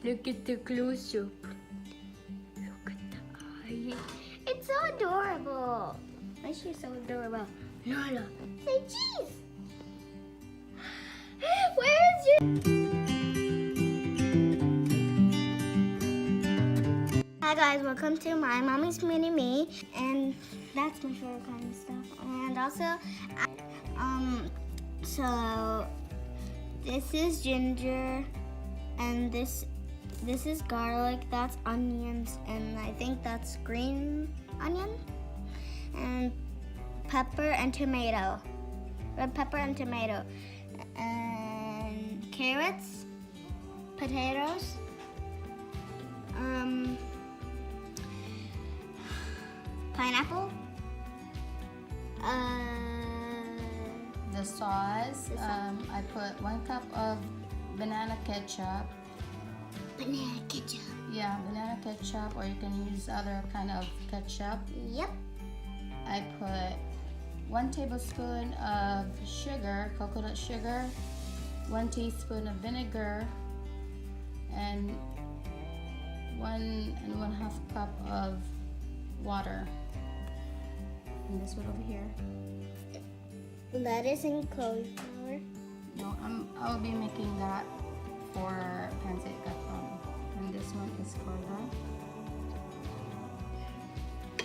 Look at the close-up. Look at the eye. It's so adorable. Why is she so adorable? Lola, say cheese. Where is your... Hi guys, welcome to my mommy's mini me, and that's my favorite kind of stuff. And also, so this is ginger, and this is garlic. That's onions, and I think that's green onion, and pepper and tomato, red pepper and tomato, and carrots, potatoes, pineapple, the sauce, I put 1 cup of banana ketchup. Banana ketchup. Yeah, banana ketchup, or you can use other kind of ketchup. Yep. I put 1 tablespoon of sugar, coconut sugar, 1 teaspoon of vinegar, and 1.5 cup of water. And this one over here. Lettuce and cauliflower. No, I'll be making that for pancit canton. And this one is for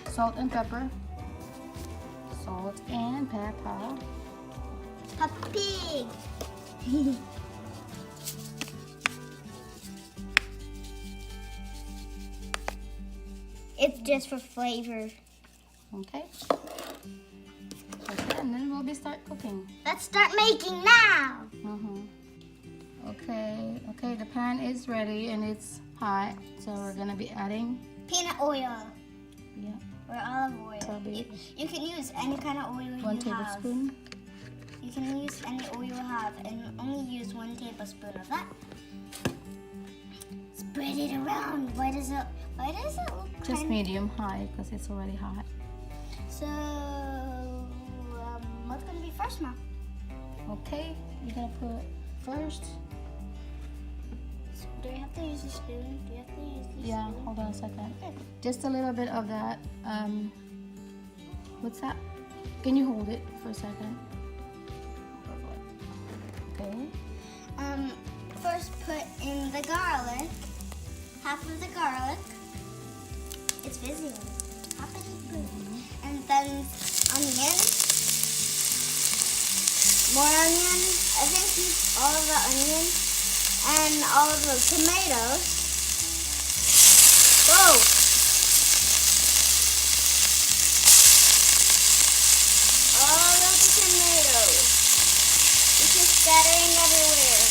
the salt and pepper. Salt and pepper. Pig. It's just for flavor. Okay. Okay, and then we'll start cooking. Let's start making now. Okay, the pan is ready and it's hot, so we're gonna be adding Peanut oil. yeah, Or olive oil. probably You can use any kind of oil 1 you tablespoon. have. You can use any oil you have, and only use 1 tablespoon of that. Spread it around. Why does it look Just kind medium high because it's already hot. So, what's gonna be first, Mom? Okay, you're gonna put first. Do I have to use a spoon? Do you have to use the Yeah, spoon? hold on a second. Okay. Just a little bit of that. What's that? Can you hold it for a second? Okay. First put in the garlic. Half of the garlic. It's busy. Half of the spoon. And then onion. More onion. I think use all of the onion. And all of the tomatoes. Whoa! All of the tomatoes. It's just scattering everywhere.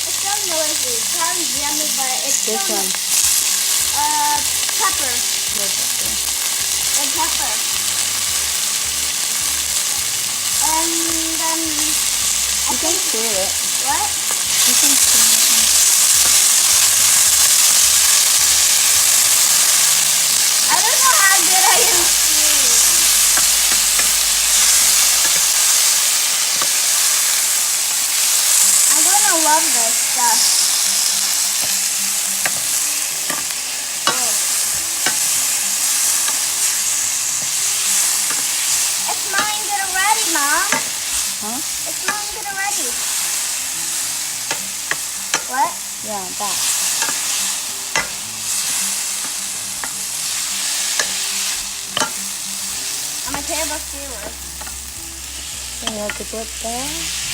It's so noisy. It sounds yummy, but it's This so one. Pepper. Red pepper. And then You can stir it. what? You can stir it. I don't know how good I am singing. I'm gonna love this stuff. Whoa. It's mine good already, Mom. Huh? It's mine good already. What? Yeah, that. I'm a terrible steward. So you have to put the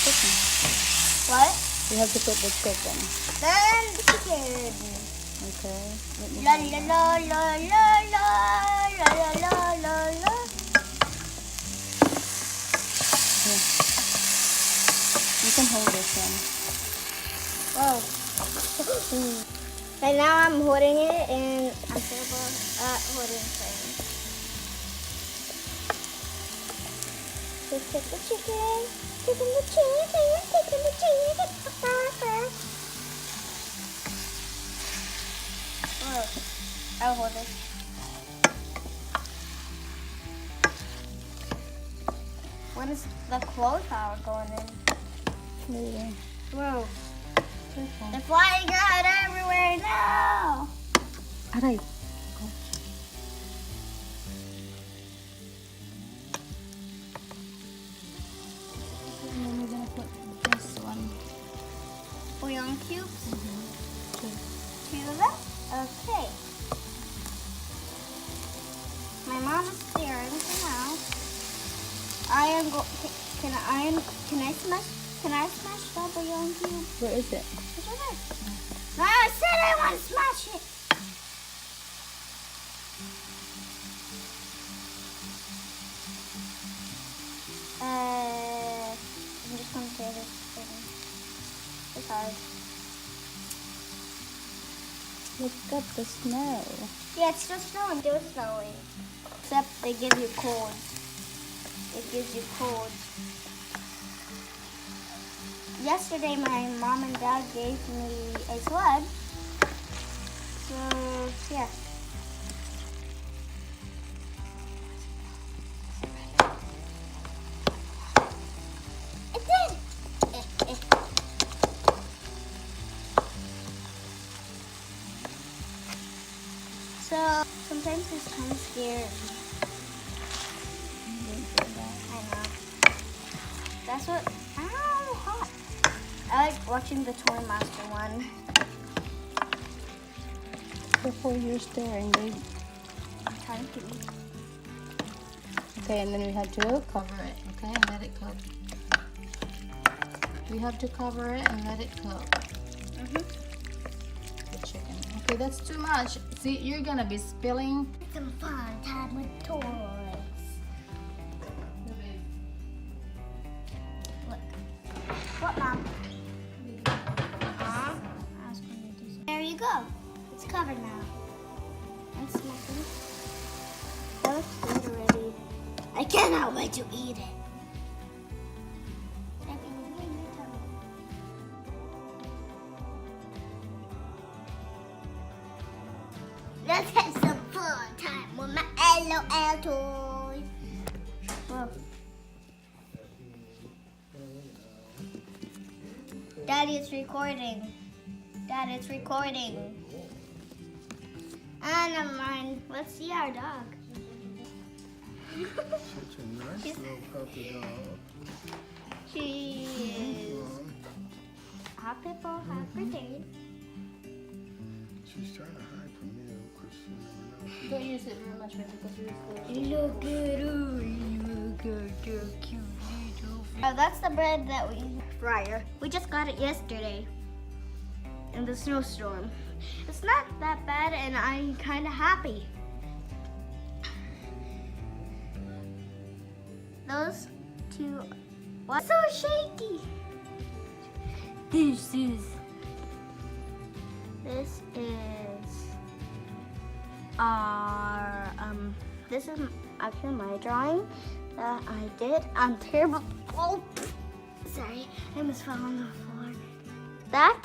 chicken. What? You have to put the chicken. Then the chicken. Okay. Let me La hold la that. la la la la la la la la. Here. You can hold this one. Whoa. And now I'm holding it, and I'm terrible at holding things. Let's take the chicken. Taking the chicken. Taking the chicken. Whoa. I'll hold it. When is the cauliflower going in? Later. Whoa. Careful. They're flying out everywhere now. Aray. And then we're gonna put this one. Bouillon cubes. Okay. 2 of them. Okay. My mom is stirring for now. I am go. Can I smash the bouillon cube? Where is it? It's over there. No, I said I want to smash it. I'm just gonna say this thing. It's hard. Look at the snow. Yeah, it's still snowing. Still snowing. Except they give you cold. It gives you cold. Yesterday, my mom and dad gave me a sled. So, yeah. It did! So, sometimes it's kind of scary. I know. That's what. Ow, hot. I like watching the Toy Master one. Before you're stirring, babe. I'm trying to eat. Okay, and then we have to cover it, okay, and let it cook. We have to cover it and let it cook. The chicken. Okay, that's too much. See, you're gonna be spilling. Some fun time with toys. Look. What, Mom? I was going to do something. There you go. It's covered now. And smoking. That looks good already. I cannot wait to eat it. Let's have some fun time with my LOL toys. Whoa. Daddy, it's recording. Dad, it's recording. Ah, never mind. Let's see our dog. Such a nice little puppy dog. She is half pit bull, half British. She's trying to hide from you because she never knows. Don't use it very much, babe, because you're still. Look at her. Look at the cute little. Oh, that's the bread that we fryer. We just got it yesterday in the snowstorm. It's not that bad, and I'm kind of happy. Those two. What's so shaky? This is our this is actually my drawing that I did. I'm terrible. Oh, sorry, I almost fell on the floor. That?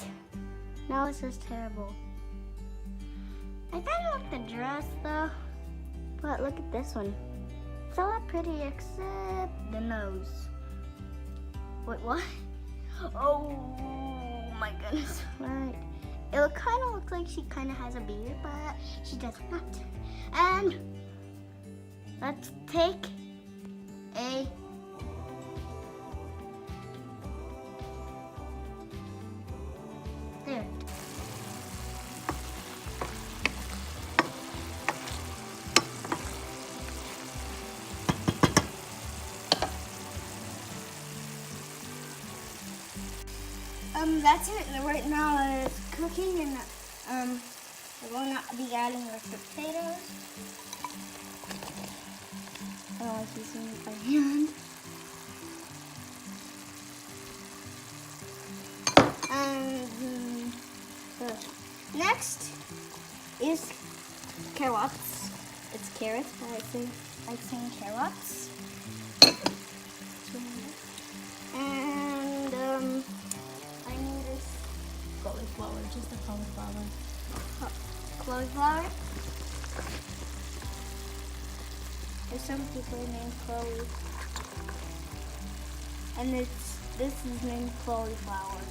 No, this is terrible. I kind of like the dress though, but look at this one. It's all that pretty except the nose. Wait, what? Oh my goodness! Right. It kind of looks like she kind of has a beard, but she does not. And let's take a there. That's it. Right now it's cooking, and we're going to be adding our potatoes. I don't like using it by hand. And next is carrots. It's carrots, but I saying carrots. And I need this Cauliflower, just the cauliflower. cauliflower. There's some people named Chloe. And this is named cauliflower.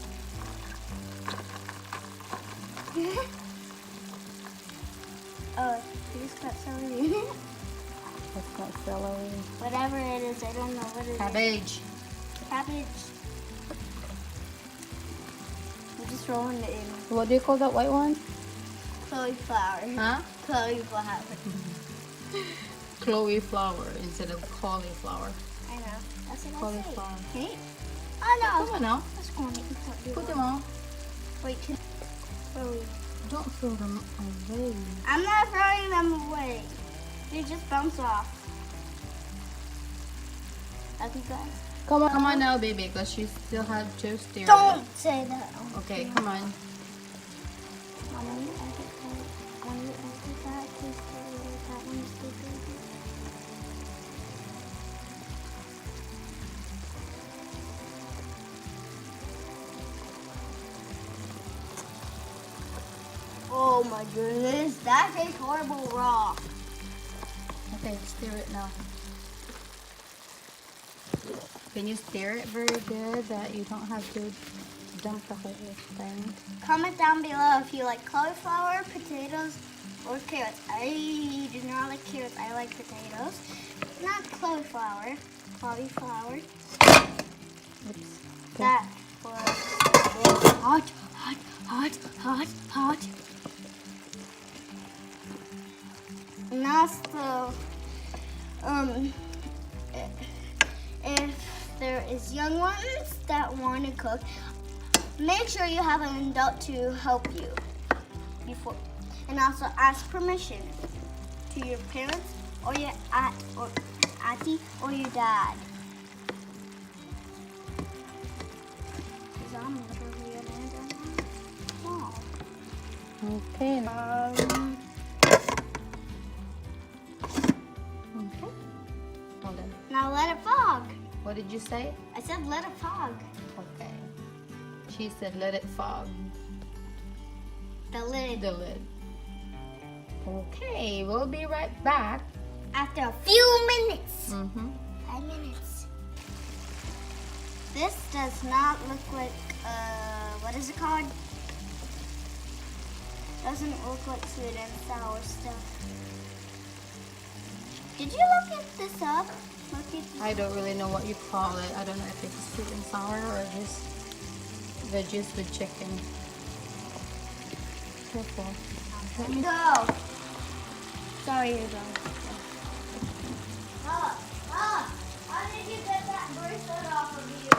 That's celery. That's not celery. Whatever it is, I don't know what it is. Cabbage. Cabbage. I'm just rolling it in. What do you call that white one? Cauliflower. Huh? Cauliflower. Chloe flower instead of cauliflower. I know. That's what Cauliflower. I say. Okay. Oh no. Come on now. Let's go and eat. Put them on. Wait, where are we? Don't throw them away. I'm not throwing them away. They just bounce off. Okay, guys. Come on now, baby, because you still have to stir. Don't say that. Okay, come on. Oh my goodness, that tastes horrible raw. Okay, stir it now. Can you stir it very good that you don't have to dump the whole thing? Comment down below if you like cauliflower, potatoes, or carrots. I do not like carrots. I like potatoes. Not cauliflower. Cauliflower. Oops. That was hot, hot, hot, hot, hot. And also, if there is young ones that want to cook, make sure you have an adult to help you before, and also ask permission to your parents or your auntie or your dad. 'Cause I'm literally an animal. Okay. Um, Okay. Hold on. now let it fog. What did you say? I said let it fog. Okay. She said let it fog. The lid. The lid. Okay, we'll be right back. After a few minutes. Mm-hmm. 5 minutes. This does not look like, what is it called? Doesn't look like sweet and sour stuff. Did you look this up? I don't really know what you call it. I don't know if it's sweet and sour or just veggies with chicken. Careful. Let me Go. Sorry, you're done. How did you get that bracelet off of you?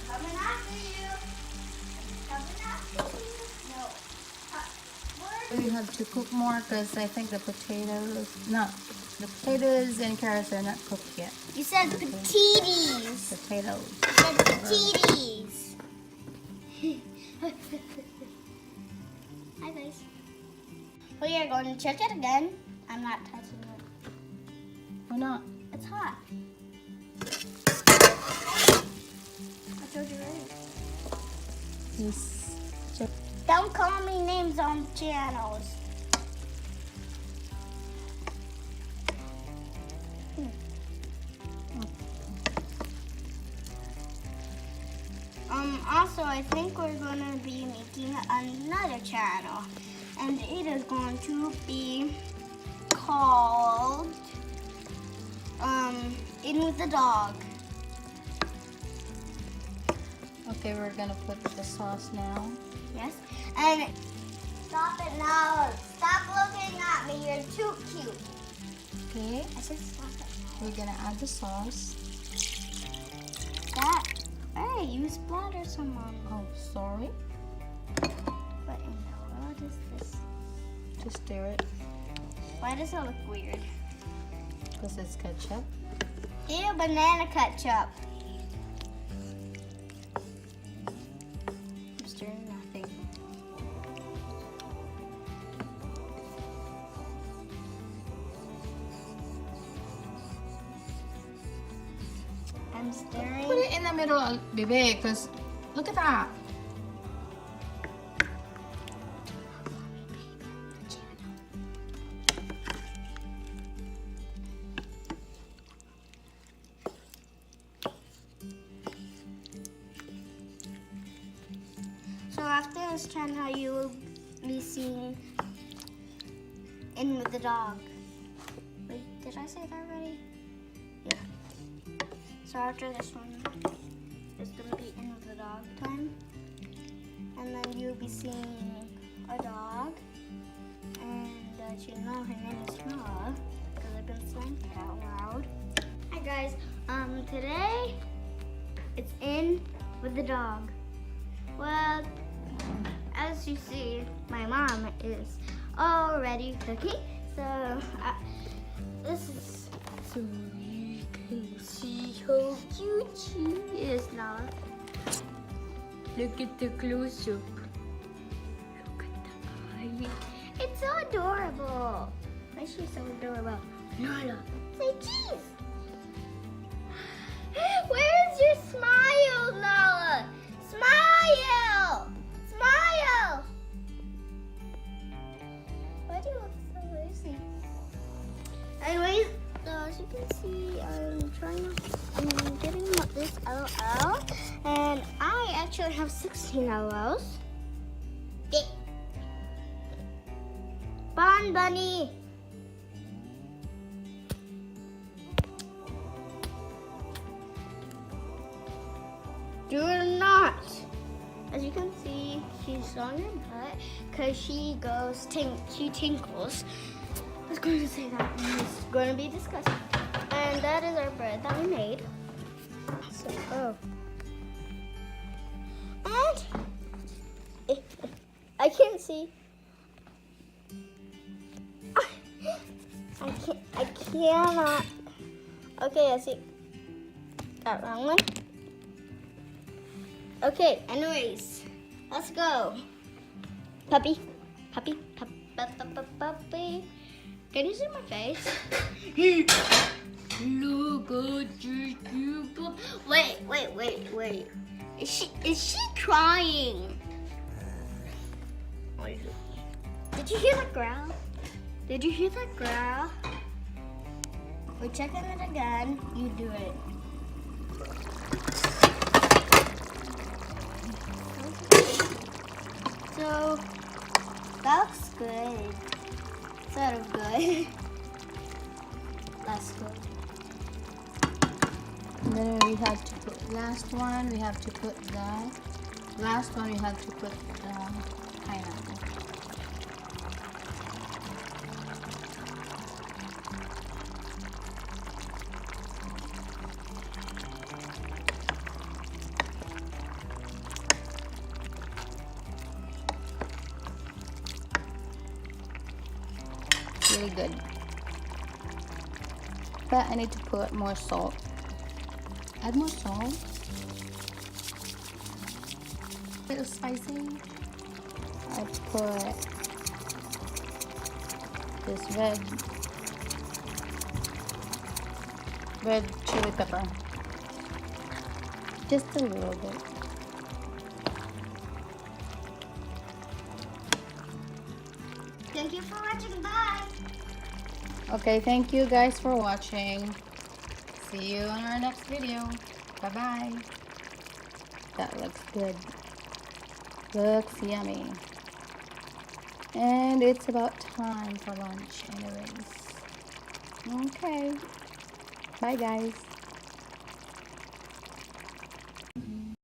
Coming after you. Coming after you. No. We have to cook more because I think the potatoes and carrots are not cooked yet. You said potatoes. Potatoes. You said potatoes. Hi guys. We are going to check it again. I'm not touching it. Why not? It's hot. I told you right. Yes. Check. Don't call me names on channels. Also, I think we're going to be making another channel, and it is going to be called In with the Dog. Okay, we're gonna put the sauce now. Yes, and stop it now. Stop looking at me. You're too cute. Okay, I said stop it. we're gonna add the sauce. That. Hey, you splattered some on me. Oh, sorry. What in the world is this? Just stir it Why does it look weird? because it's ketchup. Ew, banana ketchup. I'm stirring nothing. I'm stirring. Put it in the middle, baby, because look at that. So after this channel, you will be seeing in with the dog. Wait, did I say that already? Yeah. So after this one, it's gonna be in with the dog time. And then you'll be seeing a dog. And you know her name is Nala, because I've been saying it out loud. Hi guys, today it's in with the dog. Well, as you see, my mom is already cooking. So this is so you can see how cute she is now. Look at the close-up. Look at the eye. It's so adorable. Why is she so adorable? Nala, say cheese. Where's your smile, Nala? Smile! Smile! Why do you look so lazy? Anyways, as you can see, I'm getting this LL, and I actually have 16 LLs. Bon Bunny! Do not! As you can see, she's on her butt because she tinkles. I was going to say that, and it's going to be disgusting. And that is our bread that we made. So, and I can't see. I cannot. Okay, I see. That wrong one. Okay, anyways, let's go. Puppy, puppy, puppy, puppy, puppy. Can you see my face? Look at you. Wait. Is she crying? Did you hear that growl? Did you hear that growl? We're checking it again. You do it. So, that looks good. Sort of good. That's good. And then we have to put last one. We have to put the last one. We have to put the pineapple. Really good, but I need to put more salt. Add more salt. A bit of spicy. I put this red chili pepper, just a little bit. Thank you for watching. Bye. Okay, thank you guys for watching. See you on our next video. Bye bye. That looks good. Looks yummy. And it's about time for lunch anyways. Okay. Bye guys.